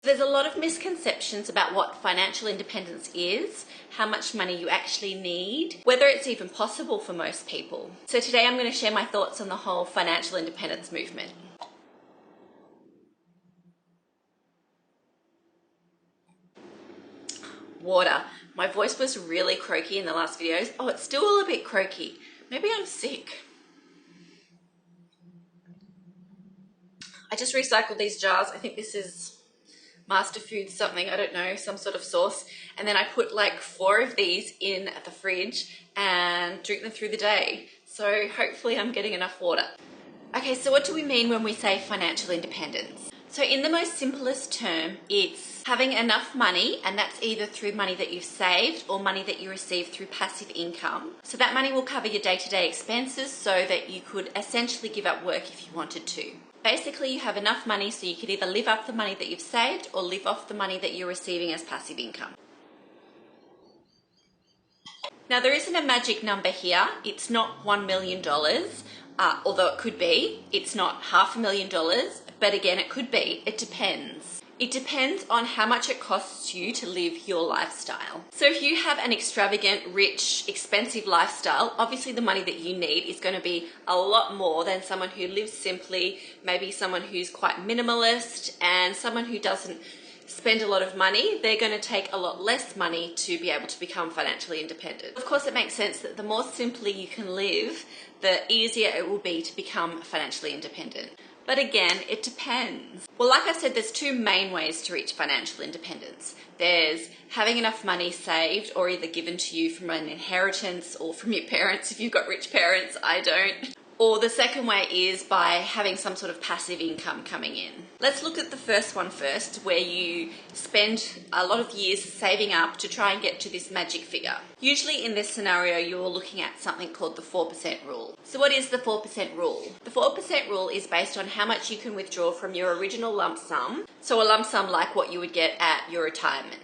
There's a lot of misconceptions about what financial independence is, how much money you actually need, whether it's even possible for most people. So today I'm going to share my thoughts on the whole financial independence movement. Water. My voice was really croaky in the last videos. Oh, it's still a bit croaky. Maybe I'm sick. I just recycled these jars. I think this is Master Foods something, I don't know, some sort of sauce. And then I put like 4 of these in at the fridge and drink them through the day. So hopefully I'm getting enough water. Okay, so what do we mean when we say financial independence? So in the most simplest term, it's having enough money, and that's either through money that you've saved or money that you receive through passive income. So that money will cover your day-to-day expenses so that you could essentially give up work if you wanted to. Basically, you have enough money so you could either live off the money that you've saved or live off the money that you're receiving as passive income. Now, there isn't a magic number here. It's not $1 million, although it could be. It's not $500,000, but again, it could be. It depends. It depends on how much it costs you to live your lifestyle. So if you have an extravagant, rich, expensive lifestyle, obviously the money that you need is going to be a lot more than someone who lives simply, maybe someone who's quite minimalist, and someone who doesn't spend a lot of money. They're going to take a lot less money to be able to become financially independent. Of course, it makes sense that the more simply you can live, the easier it will be to become financially independent. But again, it depends. Well, like I said, there's 2 main ways to reach financial independence. There's having enough money saved or either given to you from an inheritance or from your parents if you've got rich parents. I don't. Or the second way is by having some sort of passive income coming in. Let's look at the first one first, where you spend a lot of years saving up to try and get to this magic figure. Usually in this scenario, you're looking at something called the 4% rule. So what is the 4% rule? The 4% rule is based on how much you can withdraw from your original lump sum. So a lump sum like what you would get at your retirement.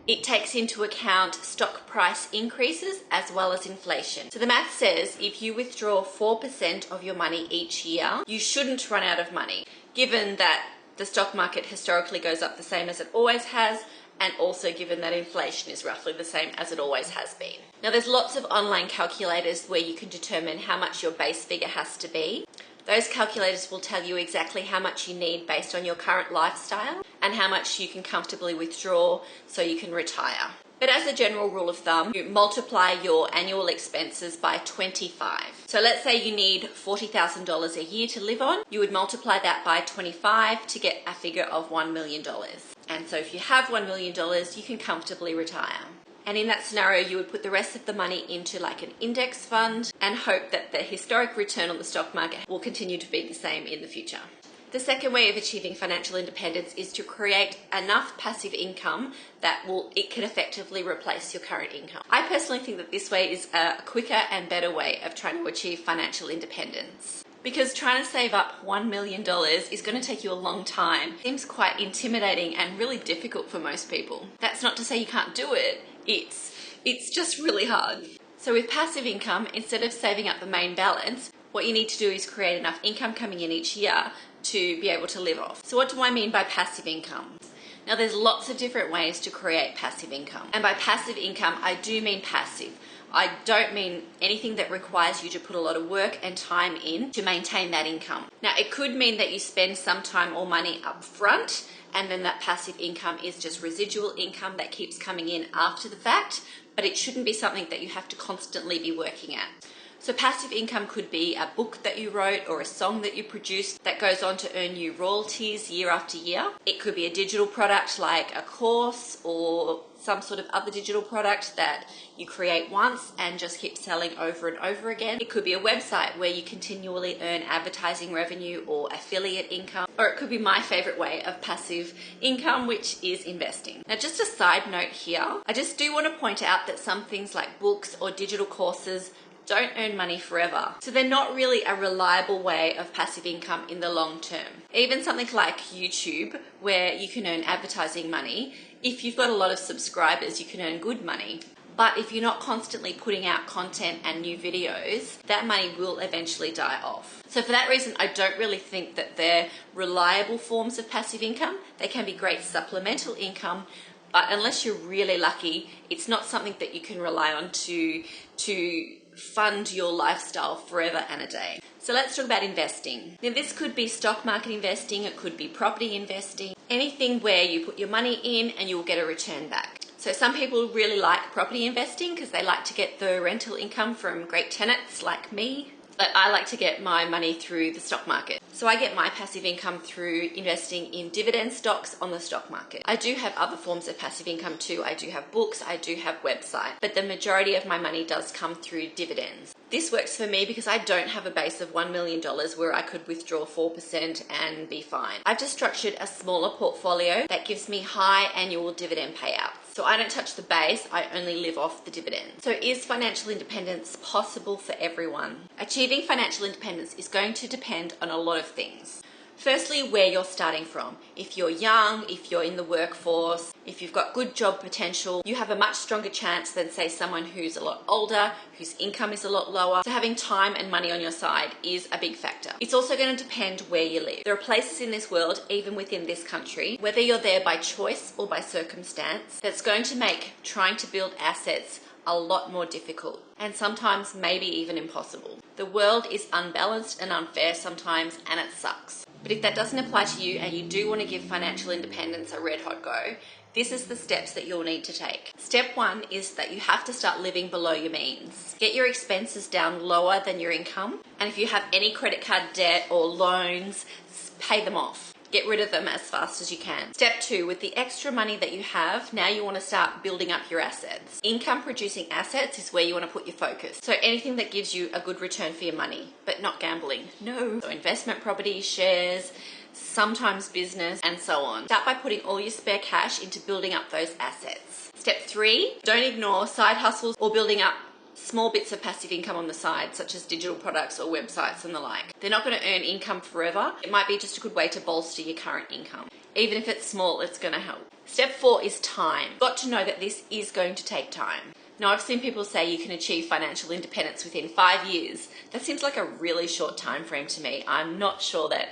It takes into account stock price increases as well as inflation. So the math says if you withdraw 4% of your money each year, you shouldn't run out of money, given that the stock market historically goes up the same as it always has, and also given that inflation is roughly the same as it always has been. Now there's lots of online calculators where you can determine how much your base figure has to be. Those calculators will tell you exactly how much you need based on your current lifestyle and how much you can comfortably withdraw so you can retire. But as a general rule of thumb, you multiply your annual expenses by 25. So let's say you need $40,000 a year to live on. You would multiply that by 25 to get a figure of $1 million. And so if you have $1 million, you can comfortably retire. And in that scenario, you would put the rest of the money into like an index fund and hope that the historic return on the stock market will continue to be the same in the future. The second way of achieving financial independence is to create enough passive income that it can effectively replace your current income. I personally think that this way is a quicker and better way of trying to achieve financial independence. Because trying to save up $1 million is going to take you a long time. It seems quite intimidating and really difficult for most people. That's not to say you can't do it. It's just really hard. So with passive income, instead of saving up the main balance, what you need to do is create enough income coming in each year to be able to live off. So what do I mean by passive income? Now there's lots of different ways to create passive income. And by passive income, I do mean passive. I don't mean anything that requires you to put a lot of work and time in to maintain that income. Now it could mean that you spend some time or money up front, and then that passive income is just residual income that keeps coming in after the fact, but it shouldn't be something that you have to constantly be working at. So passive income could be a book that you wrote or a song that you produced that goes on to earn you royalties year after year. It could be a digital product like a course or some sort of other digital product that you create once and just keep selling over and over again. It could be a website where you continually earn advertising revenue or affiliate income. Or it could be my favorite way of passive income, which is investing. Now, just a side note here, I just do want to point out that some things like books or digital courses don't earn money forever. So they're not really a reliable way of passive income in the long term. Even something like YouTube, where you can earn advertising money, if you've got a lot of subscribers, you can earn good money. But if you're not constantly putting out content and new videos, that money will eventually die off. So for that reason, I don't really think that they're reliable forms of passive income. They can be great supplemental income, but unless you're really lucky, it's not something that you can rely on to fund your lifestyle forever and a day. So let's talk about investing. Now this could be stock market investing, it could be property investing, anything where you put your money in and you'll get a return back. So some people really like property investing because they like to get the rental income from great tenants like me. But I like to get my money through the stock market. So I get my passive income through investing in dividend stocks on the stock market. I do have other forms of passive income too. I do have books, I do have websites, but the majority of my money does come through dividends. This works for me because I don't have a base of $1 million where I could withdraw 4% and be fine. I've just structured a smaller portfolio that gives me high annual dividend payouts. So I don't touch the base, I only live off the dividends. So is financial independence possible for everyone? Achieving financial independence is going to depend on a lot of things. Firstly, where you're starting from. If you're young, if you're in the workforce, if you've got good job potential, you have a much stronger chance than say someone who's a lot older, whose income is a lot lower. So having time and money on your side is a big factor. It's also going to depend where you live. There are places in this world, even within this country, whether you're there by choice or by circumstance, that's going to make trying to build assets a lot more difficult and sometimes maybe even impossible. The world is unbalanced and unfair sometimes, and it sucks. But if that doesn't apply to you and you do want to give financial independence a red hot go, this is the steps that you'll need to take. Step 1 is that you have to start living below your means. Get your expenses down lower than your income, and if you have any credit card debt or loans, pay them off. Get rid of them as fast as you can. Step 2, with the extra money that you have, now you want to start building up your assets. Income producing assets is where you want to put your focus. So anything that gives you a good return for your money, but not gambling. No. So investment property, shares, sometimes business, and so on. Start by putting all your spare cash into building up those assets. Step 3, don't ignore side hustles or building up small bits of passive income on the side, such as digital products or websites and the like. They're not going to earn income forever. It might be just a good way to bolster your current income. Even if it's small, it's going to help. Step 4 is time. You've got to know that this is going to take time. Now, I've seen people say you can achieve financial independence within 5 years. That seems like a really short time frame to me. I'm not sure that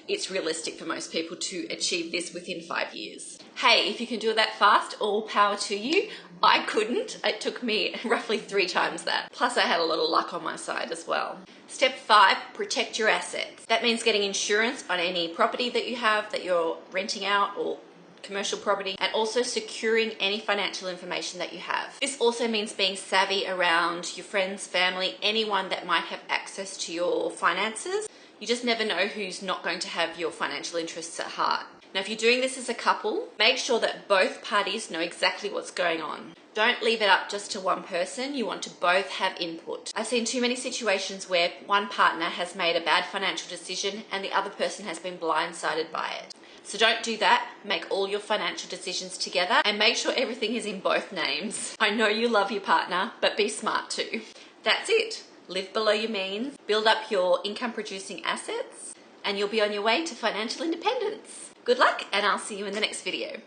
it's realistic for most people to achieve this within 5 years. Hey, if you can do it that fast, all power to you. I couldn't. It took me roughly 3 times that. Plus I had a little luck on my side as well. Step 5, protect your assets. That means getting insurance on any property that you have that you're renting out or commercial property, and also securing any financial information that you have. This also means being savvy around your friends, family, anyone that might have access to your finances. You just never know who's not going to have your financial interests at heart. Now, if you're doing this as a couple, make sure that both parties know exactly what's going on. Don't leave it up just to one person. You want to both have input. I've seen too many situations where one partner has made a bad financial decision and the other person has been blindsided by it. So don't do that. Make all your financial decisions together and make sure everything is in both names. I know you love your partner, but be smart too. That's it. Live below your means, build up your income producing assets, and you'll be on your way to financial independence. Good luck, and I'll see you in the next video.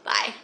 Bye.